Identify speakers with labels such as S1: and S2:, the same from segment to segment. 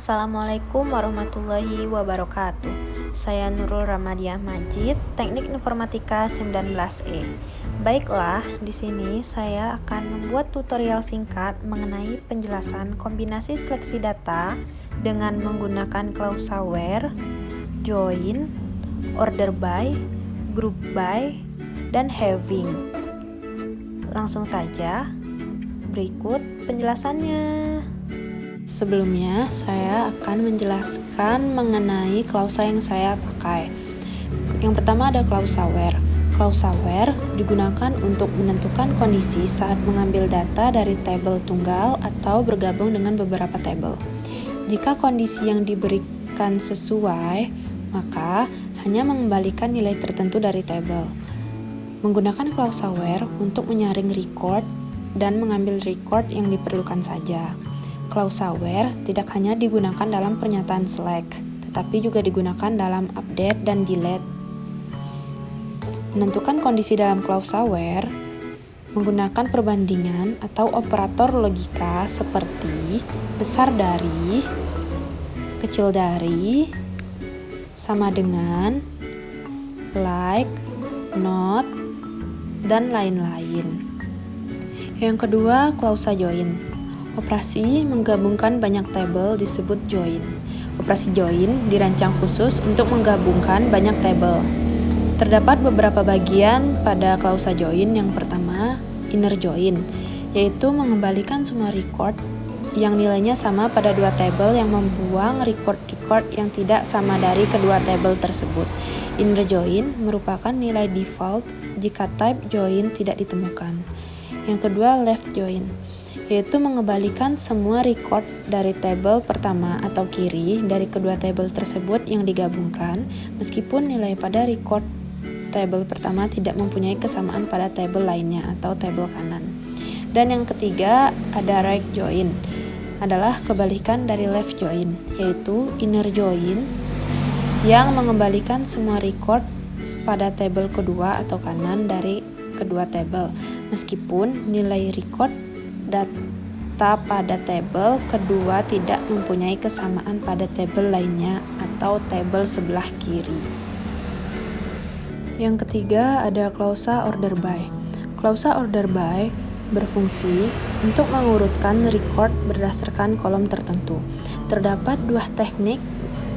S1: Assalamualaikum warahmatullahi wabarakatuh. Saya Nurul Ramadiah Majid, Teknik Informatika 19E. Baiklah, di sini saya akan membuat tutorial singkat mengenai penjelasan kombinasi seleksi data dengan menggunakan klausa where, join, order by, group by, dan having. Langsung saja, berikut penjelasannya. Sebelumnya, saya akan menjelaskan mengenai klausa yang saya pakai. Yang pertama ada klausa where. Klausa where digunakan untuk menentukan kondisi saat mengambil data dari tabel tunggal atau bergabung dengan beberapa tabel. Jika kondisi yang diberikan sesuai, maka hanya mengembalikan nilai tertentu dari tabel. Menggunakan klausa where untuk menyaring record dan mengambil record yang diperlukan saja. Klausa where tidak hanya digunakan dalam pernyataan select, tetapi juga digunakan dalam update dan delete. Menentukan kondisi dalam klausa where menggunakan perbandingan atau operator logika seperti besar dari, kecil dari, sama dengan, like, not, dan lain-lain. Yang kedua, klausa join. Operasi menggabungkan banyak tabel disebut join. Operasi join dirancang khusus untuk menggabungkan banyak tabel. Terdapat beberapa bagian pada klausa join. Yang pertama, inner join, yaitu mengembalikan semua record yang nilainya sama pada dua tabel yang membuang record-record yang tidak sama dari kedua tabel tersebut. Inner join merupakan nilai default jika type join tidak ditemukan. Yang kedua, left join, yaitu mengembalikan semua record dari tabel pertama atau kiri dari kedua tabel tersebut yang digabungkan, meskipun nilai pada record tabel pertama tidak mempunyai kesamaan pada tabel lainnya atau tabel kanan. Dan yang ketiga ada right join, adalah kebalikan dari left join, yaitu inner join yang mengembalikan semua record pada tabel kedua atau kanan dari kedua tabel, meskipun nilai record data pada tabel kedua tidak mempunyai kesamaan pada tabel lainnya atau tabel sebelah kiri. Yang ketiga ada klausa order by. Klausa order by berfungsi untuk mengurutkan record berdasarkan kolom tertentu. Terdapat dua teknik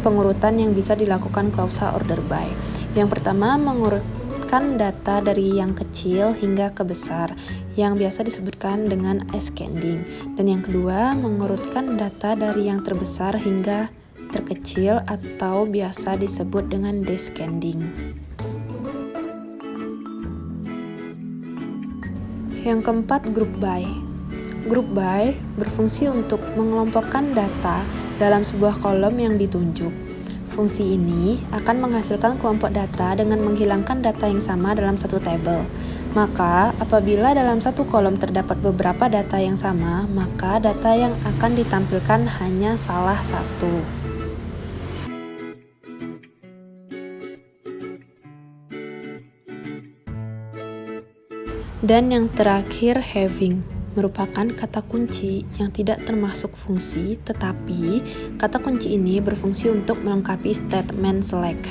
S1: pengurutan yang bisa dilakukan klausa order by. Yang pertama, mengurutkan data dari yang kecil hingga ke besar, yang biasa disebutkan dengan ascending. Dan yang kedua, mengurutkan data dari yang terbesar hingga terkecil atau biasa disebut dengan descending. Yang keempat, group by. Group by berfungsi untuk mengelompokkan data dalam sebuah kolom yang ditunjuk. Fungsi ini akan menghasilkan kelompok data dengan menghilangkan data yang sama dalam satu tabel. Maka, apabila dalam satu kolom terdapat beberapa data yang sama, maka data yang akan ditampilkan hanya salah satu. Dan yang terakhir, having merupakan kata kunci yang tidak termasuk fungsi, tetapi kata kunci ini berfungsi untuk melengkapi statement select.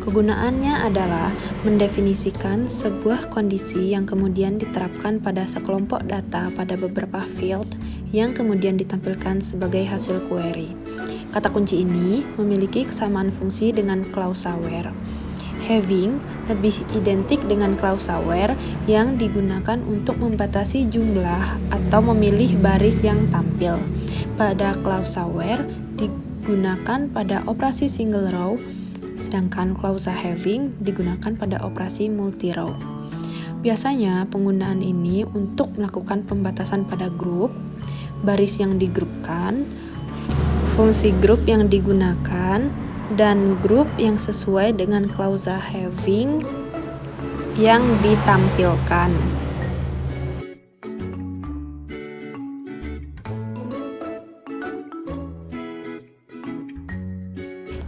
S1: Kegunaannya adalah mendefinisikan sebuah kondisi yang kemudian diterapkan pada sekelompok data pada beberapa field yang kemudian ditampilkan sebagai hasil query. Kata kunci ini memiliki kesamaan fungsi dengan klausa where. Having lebih identik dengan klausa where yang digunakan untuk membatasi jumlah atau memilih baris yang tampil. Pada klausa where digunakan pada operasi single row, sedangkan klausa having digunakan pada operasi multi row. Biasanya penggunaan ini untuk melakukan pembatasan pada grup, baris yang digrupkan, fungsi grup yang digunakan, dan grup yang sesuai dengan klausa having yang ditampilkan.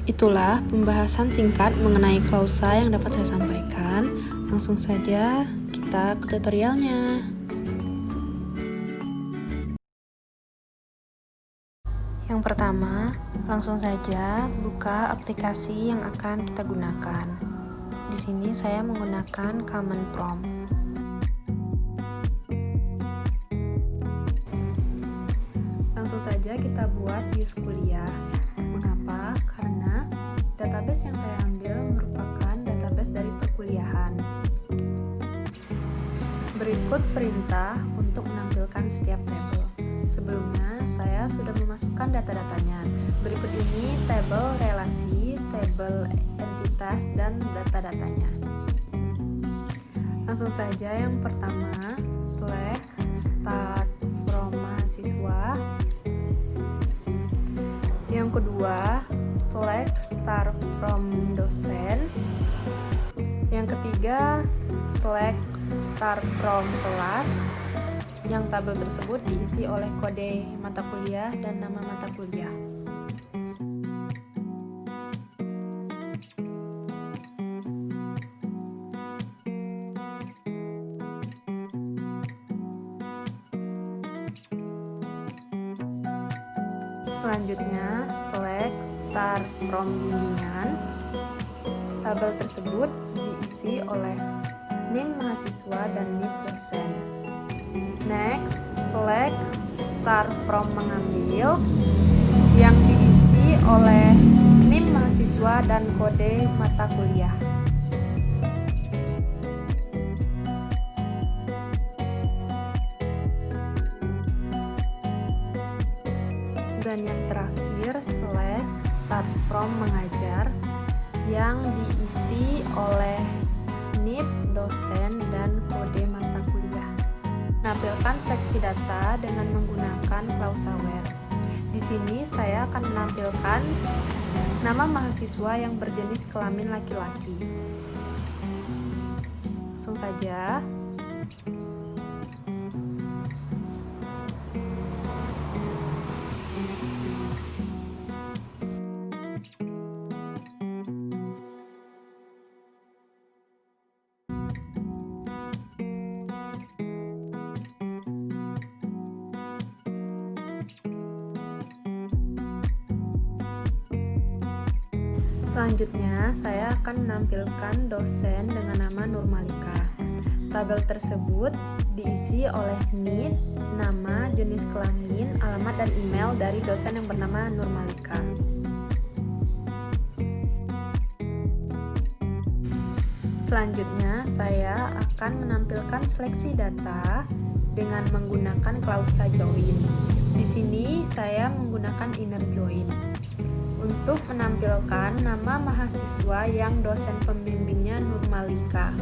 S1: Itulah pembahasan singkat mengenai klausa yang dapat saya sampaikan. Langsung saja kita ke tutorialnya. Yang pertama, Langsung saja buka aplikasi yang akan kita gunakan. Di sini saya menggunakan Common Prompt. Langsung saja kita buat use kuliah. Mengapa? Karena database yang saya ambil merupakan database dari perkuliahan. Berikut perintah untuk menampilkan setiap tabel. Sebelumnya, saya sudah memasukkan data-datanya. Berikut ini tabel relasi, tabel entitas, dan data-datanya. Langsung saja yang pertama, select start from mahasiswa. Yang kedua, select start from dosen. Yang ketiga, select start from kelas. Yang tabel tersebut diisi oleh kode mata kuliah dan nama mata kuliah. Selanjutnya, select start from bimbingan. Tabel tersebut diisi oleh NIM mahasiswa dan NIM dosen. Next, select start from mengambil, yang diisi oleh NIM mahasiswa dan kode mata kuliah. Dan yang terakhir, select start from mengajar, yang diisi oleh NIM dosen dan kode mata kuliah. Menampilkan seksi data dengan menggunakan klausa where. Di sini saya akan menampilkan nama mahasiswa yang berjenis kelamin laki-laki. Langsung saja. Selanjutnya, saya akan menampilkan dosen dengan nama Nurmalika. Tabel tersebut diisi oleh NIM, nama, jenis kelamin, alamat, dan email dari dosen yang bernama Nurmalika. Selanjutnya, saya akan menampilkan seleksi data dengan menggunakan klausa join. Di sini saya menggunakan inner join untuk menampilkan nama mahasiswa yang dosen pembimbingnya Nurmalika.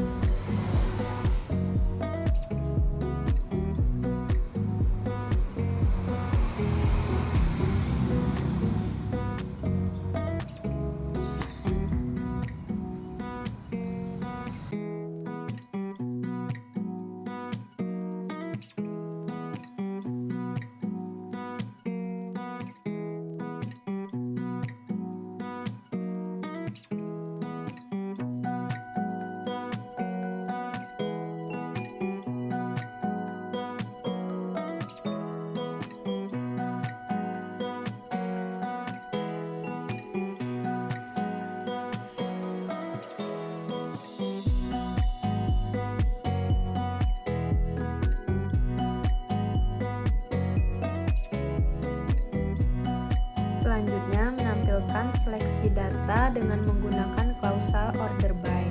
S1: Selanjutnya, menampilkan seleksi data dengan menggunakan klausa order by.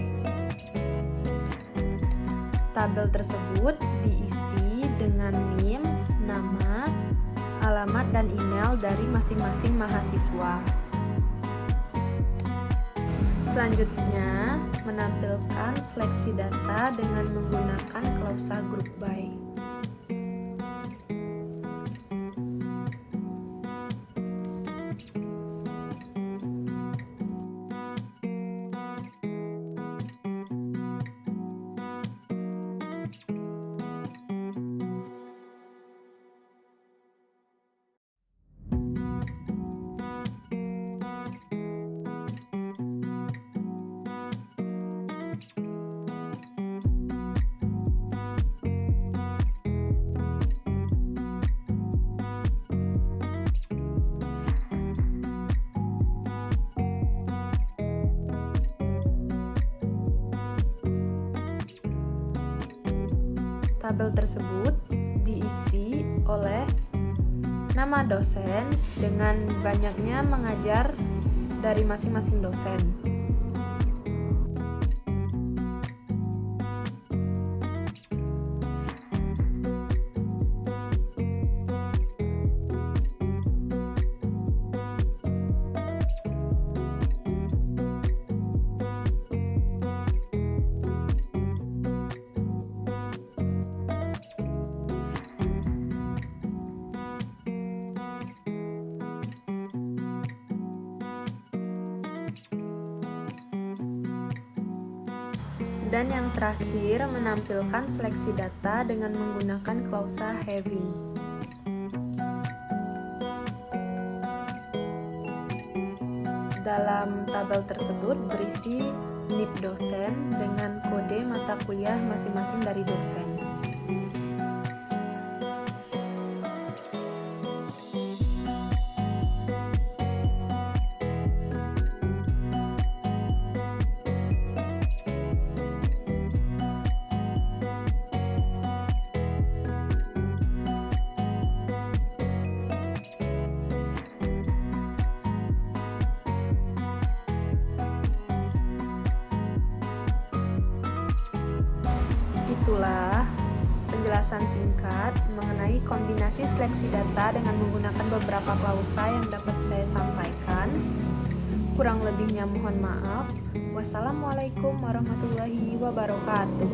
S1: Tabel tersebut diisi dengan NIM, nama, alamat, dan email dari masing-masing mahasiswa. Selanjutnya, menampilkan seleksi data dengan menggunakan klausa group by. Tabel tersebut diisi oleh nama dosen dengan banyaknya mengajar dari masing-masing dosen. Dan yang terakhir, menampilkan seleksi data dengan menggunakan klausa having. Dalam tabel tersebut berisi NIP dosen dengan kode mata kuliah masing-masing dari dosen. Itulah penjelasan singkat mengenai kombinasi seleksi data dengan menggunakan beberapa klausa yang dapat saya sampaikan. Kurang lebihnya mohon maaf. Wassalamualaikum warahmatullahi wabarakatuh.